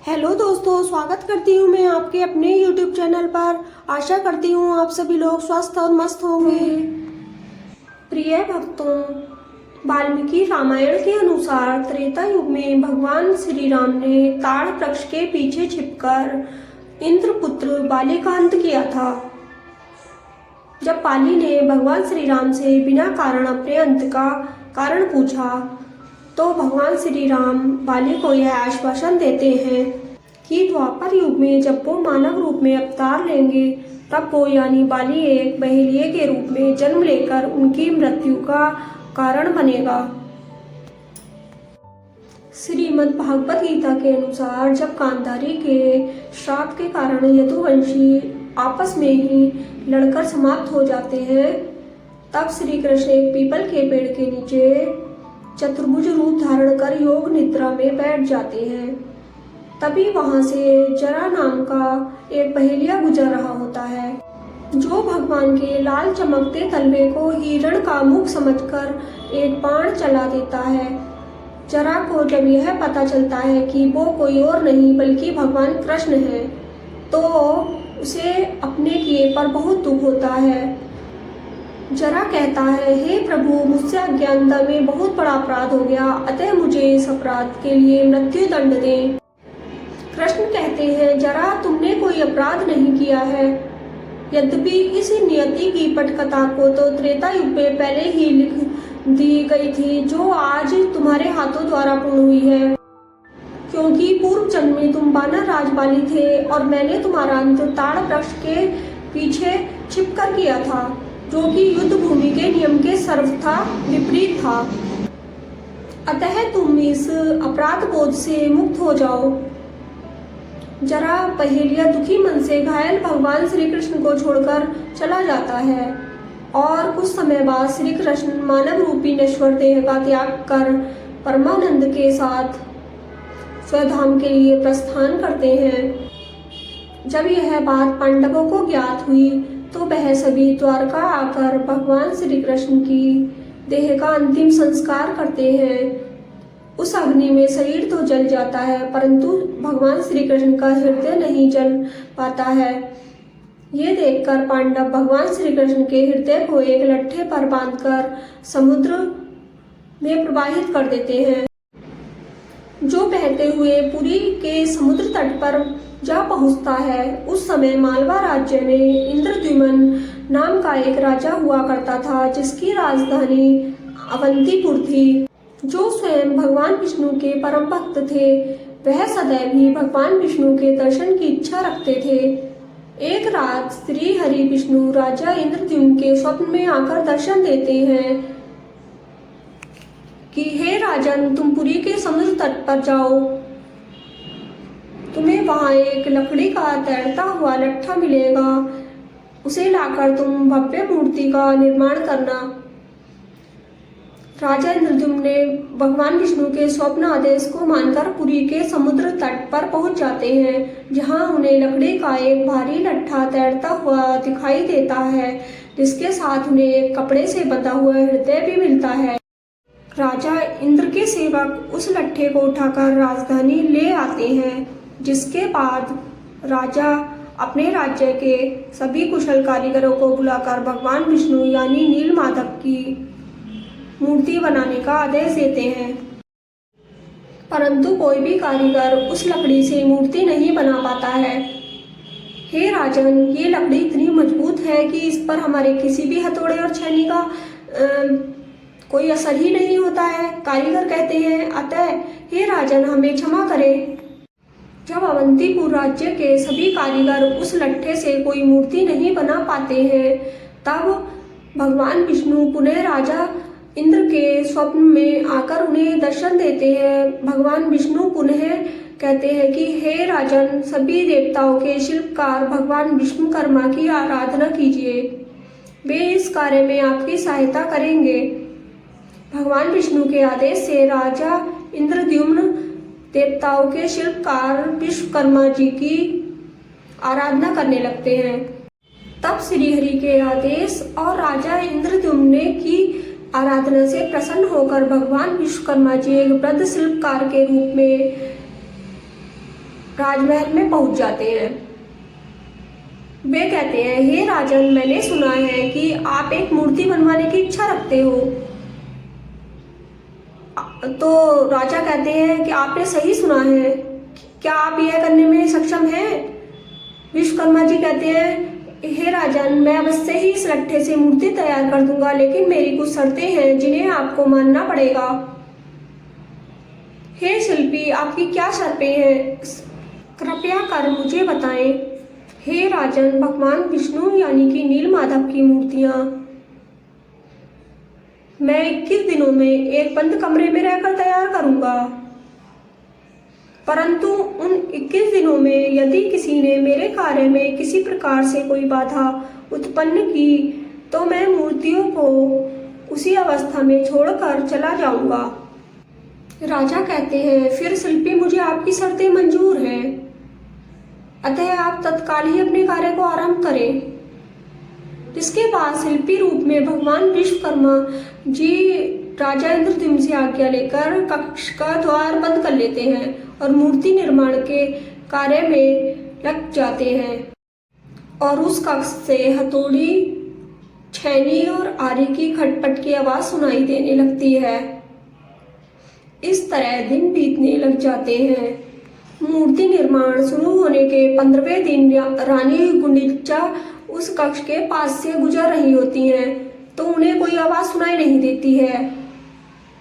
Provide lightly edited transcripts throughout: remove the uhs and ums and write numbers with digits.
Hello दोस्तों, स्वागत करती हूँ मैं आपके अपने YouTube चैनल पर। आशा करती हूँ आप सभी लोग स्वस्थ और मस्त होंगे। प्रिय भक्तों, वाल्मीकि रामायण के अनुसार त्रेता युग में भगवान श्री राम ने ताड़ वृक्ष के पीछे छिपकर इंद्रपुत्र बाली का अंत किया था। जब बाली ने भगवान श्री राम से बिना कारण अपने अंत का कारण पूछा तो भगवान श्री राम बाली को यह आश्वासन देते हैं कि द्वापर युग में जब वो मानव रूप में अवतार लेंगे तब वो यानी बाली एक बहेलिये के रूप में जन्म लेकर उनकी मृत्यु का कारण बनेगा। श्रीमद् भागवत गीता के अनुसार जब गांधारी के श्राप के कारण यदुवंशी आपस में ही लड़कर समाप्त हो जाते हैं, तब श्री कृष्ण एक पीपल के पेड़ के नीचे चतुर्भुज रूप धारण कर योग निद्रा में बैठ जाते हैं। तभी वहां से जरा नाम का एक बहेलिया गुजर रहा होता है, जो भगवान के लाल चमकते तलवे को हिरण का मुख समझकर एक बाण चला देता है। जरा को जब यह पता चलता है कि वो कोई और नहीं बल्कि भगवान कृष्ण है, तो उसे अपने किए पर बहुत दुख होता है। जरा कहता है, हे प्रभु, मुझसे अज्ञानता में बहुत बड़ा अपराध हो गया, अतः मुझे इस अपराध के लिए मृत्यु दंड दें। कृष्ण कहते हैं, जरा तुमने कोई अपराध नहीं किया है। यद्यपि इस नियति की पटकथा को तो त्रेता युग में पहले ही लिख दी गई थी, जो आज तुम्हारे हाथों द्वारा पूर्ण हुई है, क्योंकि पूर्व जन्म में तुम वानर राज बाली थे और मैंने तुम्हारा अंत ताड़ वृक्ष के पीछे छिपकर किया था, जो कि युद्ध भूमि के नियम के सर्वथा विपरीत था। अतः तुम इस अपराध बोध से मुक्त हो जाओ। जरा बहेलिया दुखी मन से घायल भगवान श्री कृष्ण को छोड़कर चला जाता है और कुछ समय बाद श्री कृष्ण मानव रूपी नश्वर देह का त्याग कर परमानंद के साथ स्वधाम के लिए प्रस्थान करते हैं। जब यह बात पांडवों को ज्ञात हुई तो वह सभी द्वारका आकर भगवान श्री कृष्ण की देह का अंतिम संस्कार करते हैं। उस अग्नि में शरीर तो जल जाता है, परंतु भगवान श्री कृष्ण का हृदय नहीं जल पाता है। ये देखकर पांडव भगवान श्री कृष्ण के हृदय को एक लट्ठे पर बांधकर समुद्र में प्रवाहित कर देते हैं, जो बहते हुए पुरी के समुद्र तट पर जा पहुंचता है। उस समय मालवा राज्य में इंद्रद्युम्न नाम का एक राजा हुआ करता था, जिसकी राजधानी अवंतीपुर थी। जो स्वयं भगवान विष्णु के परम भक्त थे, वह सदैव ही भगवान विष्णु के दर्शन की इच्छा रखते थे। एक रात श्री हरि विष्णु राजा इंद्रद्युम्न के स्वप्न में आकर दर्शन देते हैं कि हे राजन, तुम पुरी के समुद्र तट पर जाओ, तुम्हें वहां एक लकड़ी का तैरता हुआ लट्ठा मिलेगा, उसे लाकर तुम भव्य मूर्ति का निर्माण करना। राजा इंद्रद्युम्न ने भगवान विष्णु के स्वप्न आदेश को मानकर पुरी के समुद्र तट पर पहुंच जाते हैं, जहां उन्हें लकड़ी का एक भारी लट्ठा तैरता हुआ दिखाई देता है, जिसके साथ उन्हें एक कपड़े से बंधा हुआ हृदय भी मिलता है। राजा इंद्र के सेवक उस लट्ठे को उठाकर राजधानी ले आते हैं, जिसके बाद राजा अपने राज्य के सभी कुशल कारीगरों को बुलाकर भगवान विष्णु यानी नीलमाधव की मूर्ति बनाने का आदेश देते हैं, परंतु कोई भी कारीगर उस लकड़ी से मूर्ति नहीं बना पाता है। हे राजन, ये लकड़ी इतनी मजबूत है कि इस पर हमारे किसी भी हथौड़े और छेनी का कोई असर ही नहीं होता है। कारीगर कहते हैं, अतः हे राजन, हमें क्षमा करें। जब अवंतीपुर राज्य के सभी कारीगर उस लट्ठे से कोई मूर्ति नहीं बना पाते हैं, तब भगवान विष्णु पुनः राजा इंद्र के स्वप्न में आकर उन्हें दर्शन देते हैं। भगवान विष्णु पुनः कहते हैं कि हे राजन, सभी देवताओं के शिल्पकार भगवान विश्वकर्मा की आराधना कीजिए, वे इस कार्य में आपकी सहायता करेंगे। भगवान विष्णु के आदेश से राजा इंद्रद्युम्न देवताओं के शिल्पकार विश्वकर्मा जी की आराधना करने लगते हैं। तब श्री हरि के आदेश और राजा इंद्रद्युम्न की आराधना से प्रसन्न होकर भगवान विश्वकर्मा जी एक वृद्ध शिल्पकार के रूप में राजमहल में पहुंच जाते हैं। वे कहते हैं, हे राजन, मैंने सुना है कि आप एक मूर्ति बनवाने की इच्छा रखते हो। तो राजा कहते हैं कि आपने सही सुना है, क्या आप यह करने में सक्षम हैं? विश्वकर्मा जी कहते हैं, हे राजन, मैं अवश्य ही इस लट्ठे से मूर्ति तैयार कर दूंगा, लेकिन मेरी कुछ शर्तें हैं जिन्हें आपको मानना पड़ेगा। हे शिल्पी, आपकी क्या शर्तें हैं? कृपया कर मुझे बताएं। हे राजन, भगवान विष्णु यानी कि नील माधव की मूर्तियां मैं 21 दिनों में एक बंद कमरे में रहकर तैयार करूंगा, परंतु उन 21 दिनों में यदि किसी ने मेरे कार्य में किसी प्रकार से कोई बाधा उत्पन्न की तो मैं मूर्तियों को उसी अवस्था में छोड़कर चला जाऊंगा। राजा कहते हैं, फिर शिल्पी, मुझे आपकी शर्तें मंजूर हैं, अतः आप तत्काल ही अपने कार्य को आरंभ करें। इसके बाद शिल्पी रूप में भगवान विश्वकर्मा जी राजा इंद्रद्युम्न से आज्ञा लेकर कक्ष का द्वार बंद कर लेते हैं और मूर्ति निर्माण के कार्य में लग जाते हैं। और उस कक्ष से हथौड़ी, छैनी और आरी की खटपट की आवाज सुनाई देने लगती है। इस तरह दिन बीतने लग जाते हैं। मूर्ति निर्माण शुरू होने के 15वें दिन रानी गुंडीचा उस कक्ष के पास से गुजर रही होती हैं, तो उन्हें कोई आवाज सुनाई नहीं देती है,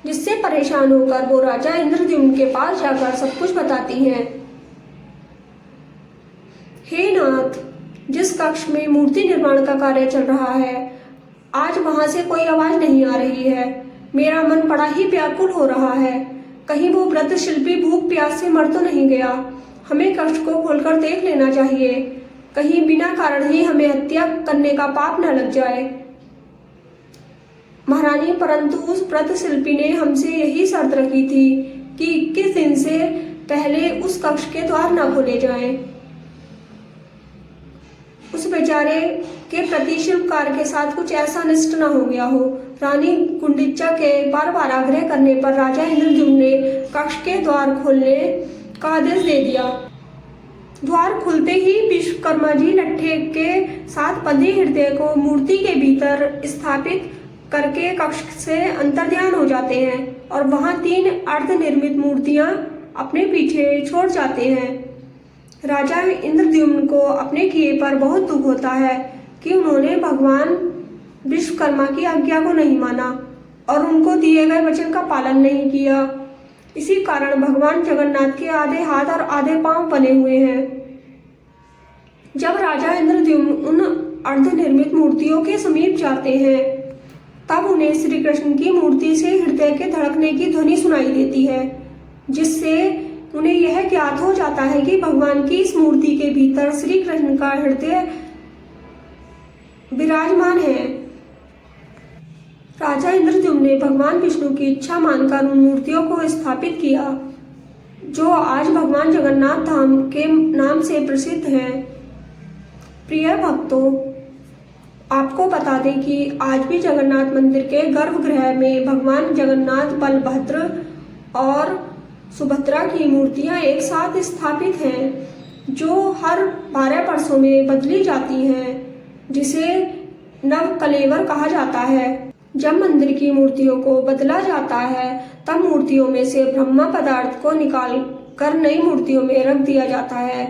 जिससे परेशान होकर वो राजा इंद्रद्युम्न के पास जाकर सब कुछ बताती हैं। हे नाथ, जिस कक्ष में मूर्ति निर्माण का कार्य चल रहा है, आज वहां से कोई आवाज नहीं आ रही है। मेरा मन बड़ा ही व्याकुल हो रहा है, कहीं वो वृद्ध शिल्पी भूख प्यास से मर तो नहीं गया। हमें कक्ष को खोलकर देख लेना चाहिए, कहीं बिना कारण ही हमें हत्या करने का पाप न लग जाए। महारानी, परंतु उस वृद्ध शिल्पी ने हमसे यही शर्त रखी थी कि 21 दिन से पहले उस कक्ष के द्वार न खोले जाएं। उस बेचारे के प्रति शिल्पकार के साथ कुछ ऐसा अनिष्ट न हो गया हो। रानी गुंडीचा के बार बार आग्रह करने पर राजा इंद्रद्युम्न ने कक्ष के द्वार खोलने का आदेश दे दिया। द्वार खुलते ही विश्वकर्मा जी लट्ठे के साथ बंधे हृदय को मूर्ति के भीतर स्थापित करके कक्ष से अंतर्ध्यान हो जाते हैं और वहां 3 अर्धनिर्मित मूर्तियां अपने पीछे छोड़ जाते हैं। राजा इंद्रद्युम्न को अपने किए पर बहुत दुख होता है कि उन्होंने भगवान विश्वकर्मा की आज्ञा को नहीं माना और उनको दिए गए वचन का पालन नहीं किया। इसी कारण भगवान जगन्नाथ के आधे हाथ और आधे पांव बने हुए हैं। जब राजा इंद्रद्युम्न उन अर्धनिर्मित मूर्तियों के समीप जाते हैं, तब उन्हें श्री कृष्ण की मूर्ति से हृदय के धड़कने की ध्वनि सुनाई देती है, जिससे उन्हें यह ज्ञात हो जाता है कि भगवान की इस मूर्ति के भीतर श्री कृष्ण का हृदय विराजमान है। राजा इंद्रद्युम्न ने भगवान विष्णु की इच्छा मानकर उन मूर्तियों को स्थापित किया, जो आज भगवान जगन्नाथ धाम के नाम से प्रसिद्ध हैं। प्रिय भक्तों, आपको बता दें कि आज भी जगन्नाथ मंदिर के गर्भगृह में भगवान जगन्नाथ, बलभद्र और सुभद्रा की मूर्तियां एक साथ स्थापित हैं, जो हर 12 वर्षों में बदली जाती हैं, जिसे नव कलेवर कहा जाता है। जब मंदिर की मूर्तियों को बदला जाता है, तब मूर्तियों में से ब्रह्मा पदार्थ को निकाल कर नई मूर्तियों में रख दिया जाता है।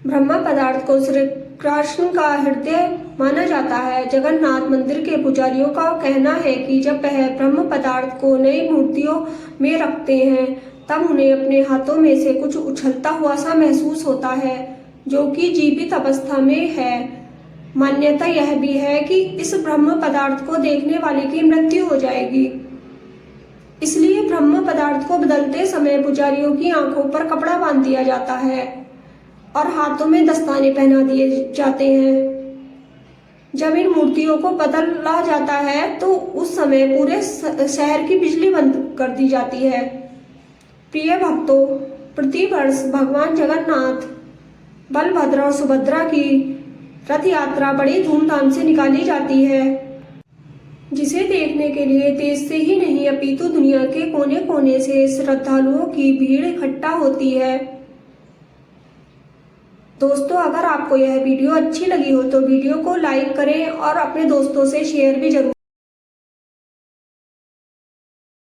ब्रह्मा पदार्थ को श्री कृष्ण का हृदय माना जाता है। जगन्नाथ मंदिर के पुजारियों का कहना है कि जब वह ब्रह्म पदार्थ को नई मूर्तियों में रखते हैं, तब उन्हें अपने हाथों में से कुछ उछलता हुआ सा महसूस होता है, जो कि जीवित अवस्था में है। मान्यता यह भी है कि इस ब्रह्म पदार्थ को देखने वाले की मृत्यु हो जाएगी, इसलिए ब्रह्म पदार्थ को बदलते समय पुजारियों की आंखों पर कपड़ा बांध दिया जाता है और हाथों में दस्ताने पहना दिए जाते हैं। जब इन मूर्तियों को बदला जाता है तो उस समय पूरे शहर की बिजली बंद कर दी जाती है। प्रिय भक्तों, प्रतिवर्ष भगवान जगन्नाथ, बलभद्र और सुभद्रा की रथ यात्रा बड़ी धूमधाम से निकाली जाती है, जिसे देखने के लिए देश से ही नहीं अपितु दुनिया के कोने कोने से श्रद्धालुओं की भीड़ इकट्ठा होती है। दोस्तों अगर आपको यह वीडियो अच्छी लगी हो तो वीडियो को लाइक करें और अपने दोस्तों से शेयर भी जरूर